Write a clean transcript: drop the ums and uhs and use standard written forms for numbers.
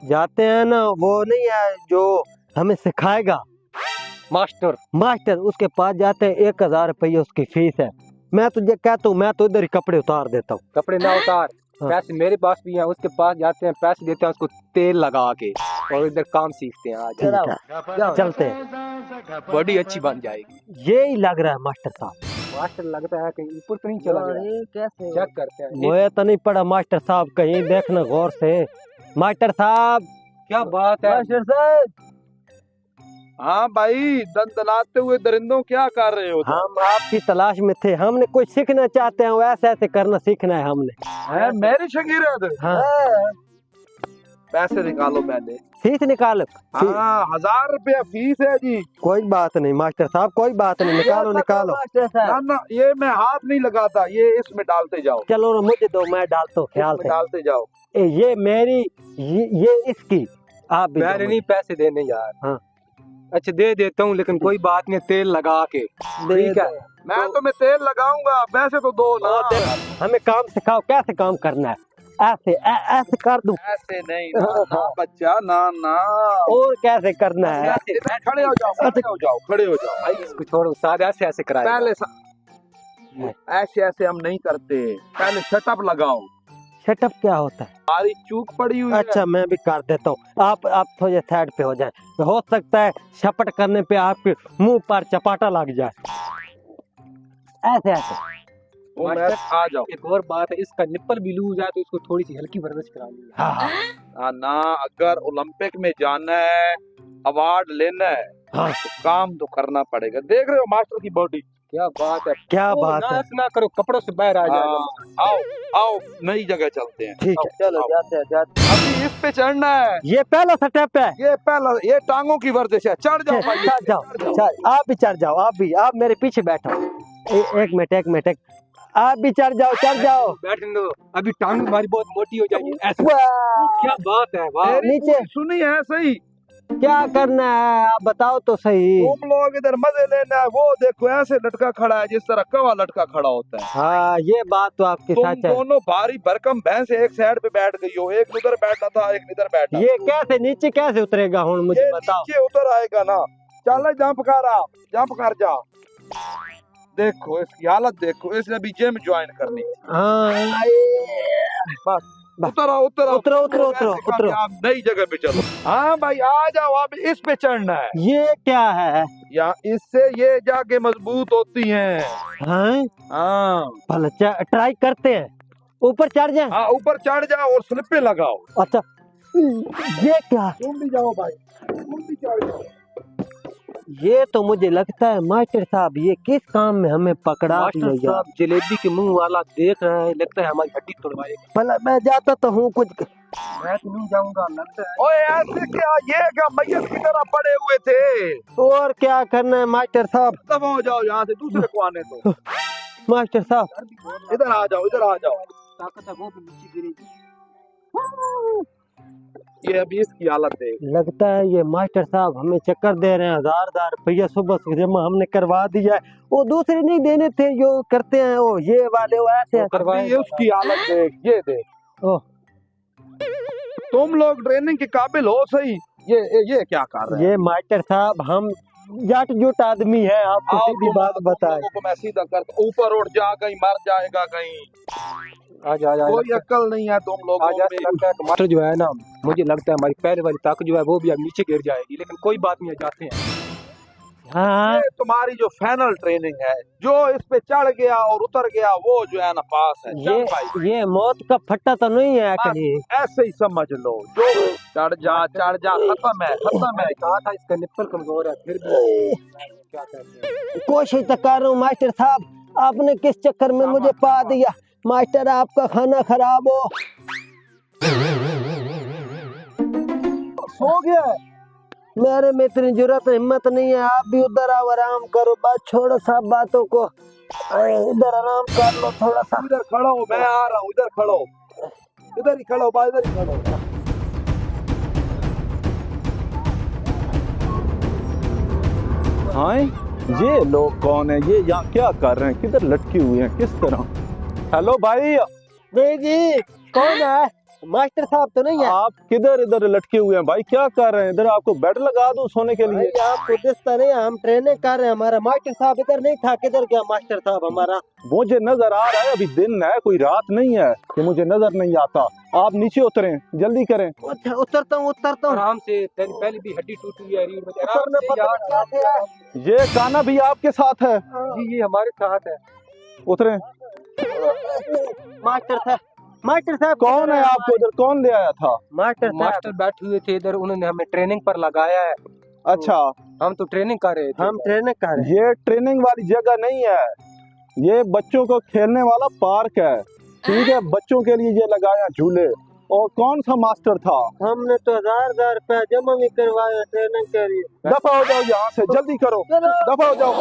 जाते हैं ना, वो नहीं है जो हमें सिखाएगा मास्टर। मास्टर, उसके पास जाते हैं। 1000 रुपये उसकी फीस है। मैं तुझे कहता हूँ, मैं तो इधर ही कपड़े उतार देता हूँ। कपड़े ना उतार, हाँ। पैसे मेरे पास भी हैं। उसके पास जाते हैं, पैसे देते हैं उसको तेल लगा के, और इधर काम सीखते हैं। आज ठीक है, चलते हैं। बॉडी अच्छी बन जाएगी। यही लग रहा है मास्टर साहब। मास्टर लगता है कहीं ऊपर तो नहीं चला गया। कैसे चेक करते हैं। मुझे तो नहीं पड़ा मास्टर साहब, कहीं देखना गौर से। मास्टर साहब, क्या बात है मास्टर साहब, हाँ भाई, दंदनाते हुए दरिंदों क्या कर रहे हो? हम आपकी तलाश में थे। हमने कुछ सीखना चाहते हैं, वैसे ऐसे करना सीखना है हमने। है मेरी शगीरत? हाँ, पैसे निकालो पहले। फीस निकालो। हाँ, 1000 रुपया फीस है जी। कोई बात नहीं मास्टर साहब, कोई बात नहीं, निकालो निकालो। ना ना, ये मैं हाथ नहीं लगाता, ये इसमें डालते जाओ। चलो मुझे दो, मैं डालता हूँ ख्याल इसमें से। डालते जाओ। ये मेरी, ये इसकी। आप भी मैंने दो नहीं पैसे देने यार। हाँ। अच्छा दे देता हूँ, लेकिन कोई बात नहीं, तेल लगा के। ठीक है, मैं तुम्हें तेल लगाऊंगा, पैसे तो दो ना। हमें काम सिखाओ, कैसे काम करना है। ऐसे ऐसे कर दूं? ऐसे नहीं ना बच्चा, ना ना। और कैसे करना है? खड़े हो जाओ, खड़े हो जाओ, खड़े हो जाओ। भाई इसको छोड़ो, साथ ऐसे ऐसे कराए। पहले ऐसे ऐसे हम नहीं करते, पहले सेटअप लगाओ। सेटअप क्या होता है? हमारी चूक पड़ी हुई है। अच्छा, मैं भी कर देता हूँ। आप थोड़े साइड पे हो जाए। हो सकता है शपट करने पे आपके मुंह पर चपाटा लग जाए। ऐसे ऐसे। वो मैं आ जाओ। एक और बात है, इसका निप्पल भी लूज है तो इसको थोड़ी सी हल्की वर्जिश करानी है। हाँ हाँ ना, अगर ओलंपिक में जाना है, अवार्ड लेना है, हाँ, तो काम तो करना पड़ेगा। देख रहे हो मास्टर की बॉडी? क्या बात है, क्या बात है। ना करो, कपड़ों से बाहर आ जाएगा। आओ आओ, नई जगह चलते हैं। ठीक है, चलो आओ। जाते हैं जाते हैं। अभी इस पे चढ़ना है। ये पहला सेटअप है। ये पहला, ये टांगों की वर्जिश है। चढ़ जाओ भाई, चढ़ जाओ, आप भी चढ़ जाओ। आप मेरे पीछे बैठो। एक मिनट, आप भी चढ़ जाओ। बैठने दो, अभी टांग हमारी बहुत मोटी हो जाएगी। ऐसे वाह, क्या बात है, वाह। मेरी नीचे। पूरी सुनी है सही? क्या करना है आप बताओ तो सही। तुम लोग इधर मजे लेना है। वो देखो ऐसे लटका खड़ा है, जिस तरह कौवा लटका खड़ा होता है। हाँ, ये बात तो आपकी तुम सच है। दोनों भारी भरकम भैंस एक साइड पे बैठ गई हो, एक उधर बैठा था, एक इधर बैठा। ये कैसे नीचे कैसे उतरेगा हूँ मुझे ये बताओ। नीचे उतर आएगा ना। चल जंप कर, आप जंप कर जा। देखो इसकी हालत देखो, इसने अभी जिम ज्वाइन करनी। हाँ, बस बस। उतरो। आप नई जगह पे चलो। हाँ भाई आ जाओ, आप इस पे चढ़ना है। ये क्या है? या इससे ये जाके मजबूत होती हैं। हाँ, हाँ भला ट्राई करते हैं, ऊपर चढ़ जाए। हाँ, ऊपर चढ़ जाओ और स्लिप पे लगाओ। अच्छा, ये क्या? तुम भी जाओ भाई, तुम भी चढ़ जाओ। ये तो मुझे लगता है मास्टर साहब, ये किस काम में हमें पकड़ा मास्टर दिया। साहब जलेबी के मुंह वाला देख रहे हैं, लगता है हमारी हड्डी तोड़वाएगा। भला मैं जाता तो हूँ कुछ। मैं तो नहीं जाऊंगा, लगता है। ओए ऐसे क्या, ये क्या मैयत की तरह पड़े हुए थे? और क्या करना है मास्टर साहब? तब हो जाओ यहाँ से, दूसरे को आने दो। मास्टर साहब, इधर आ जाओ, इधर आ जाओ। ताकत है वो भी नीचे गिरेगी। ये अभी इसकी हालत है। लगता है ये मास्टर साहब हमें चक्कर दे रहे हैं। 1000 रुपया सुबह से जमा हमने करवा दिया है। वो दूसरे नहीं देने थे जो करते हैं, वो ये वाले वो ऐसे अभी उसकी हालत देख, ये देख। ओह, तुम लोग ट्रेनिंग के काबिल हो सही। ये क्या कर रहे हैं? ये मास्टर साहब हम जट जुट आदमी है, आपको आओ, सीधी तुम बात बताए। लोगों को मैं सीधा करता, ऊपर उठ जा, कहीं मर जाएगा कहीं। आजा कोई अक्ल नहीं है तुम लोगों आज ऐसा में। लगता है कि मास्टर जो है ना, मुझे लगता है हमारी पहले वाली ताकत जो है वो भी अब नीचे गिर जाएगी, लेकिन कोई बात नहीं, जाते हैं। हाँ, ये तुम्हारी जो फाइनल ट्रेनिंग है, जो इस पे चढ़ गया और उतर गया, वो जो है ना पास है। चल भाई, ये मौत का फट्टा तो नहीं है कहीं? ऐसे ही समझ लो। जो चढ़ जा, खत्म है। कहा था इसका निप्पल कमजोर है, फिर भी क्या कहते हैं। कोशिश तो कर रहा हूँ मास्टर साहब, आपने किस चक्कर में मुझे पा दिया। मास्टर आपका खाना खराब हो। सो गया है। मेरे में इतनी जरूरत हिम्मत नहीं है। आप भी उधर आओ, आराम करो, बस छोड़ो सब बातों को। इधर आराम कर लो थोड़ा सा। इधर खड़ा हो, मैं आ रहा हूँ। इधर खड़ो, इधर ही खड़ो, इधर ही खड़ो। हाँ, ये लोग कौन है? ये यहाँ क्या कर रहे हैं? किधर लटके हुए हैं? किस तरह? हेलो भाई। जी कौन है? मास्टर साहब तो नहीं है। आप किधर इधर लटके हुए हैं भाई, क्या कर रहे हैं? इधर आपको बेड लगा दूं सोने के लिए? भाई आपको दिखता नहीं है, हम ट्रेनिंग कर रहे हैं। हमारा मास्टर साहब इधर नहीं था, किधर गया मास्टर साहब हमारा? मुझे नजर आ रहा है, अभी दिन है, कोई रात नहीं है कि मुझे नजर नहीं आता। आप नीचे उतरें, जल्दी करें। उतरता हूँ आराम से, तेरी पहले भी हड्डी टूटी हुई है रीढ़ में, आराम उतरने से पता यार। नहीं क्या है। ये काना भी आपके साथ है? जी ये हमारे साथ है। उतरें। मास्टर साहब कौन है आपको इधर, कौन ले आया था? मास्टर साहब मास्टर बैठे हुए थे इधर, उन्होंने हमें ट्रेनिंग पर लगाया है। अच्छा, हम तो ट्रेनिंग कर रहे थे। हम ट्रेनिंग कर रहे हैं। ये ट्रेनिंग वाली जगह नहीं है, ये बच्चों को खेलने वाला पार्क है। ठीक है, बच्चों के लिए ये लगाया झूले। और कौन सा मास्टर था? हमने तो हजार रुपया जमा भी करवाया ट्रेनिंग के लिए। दफा हो जाओ यहाँ से, जल्दी करो, दफा हो जाओ।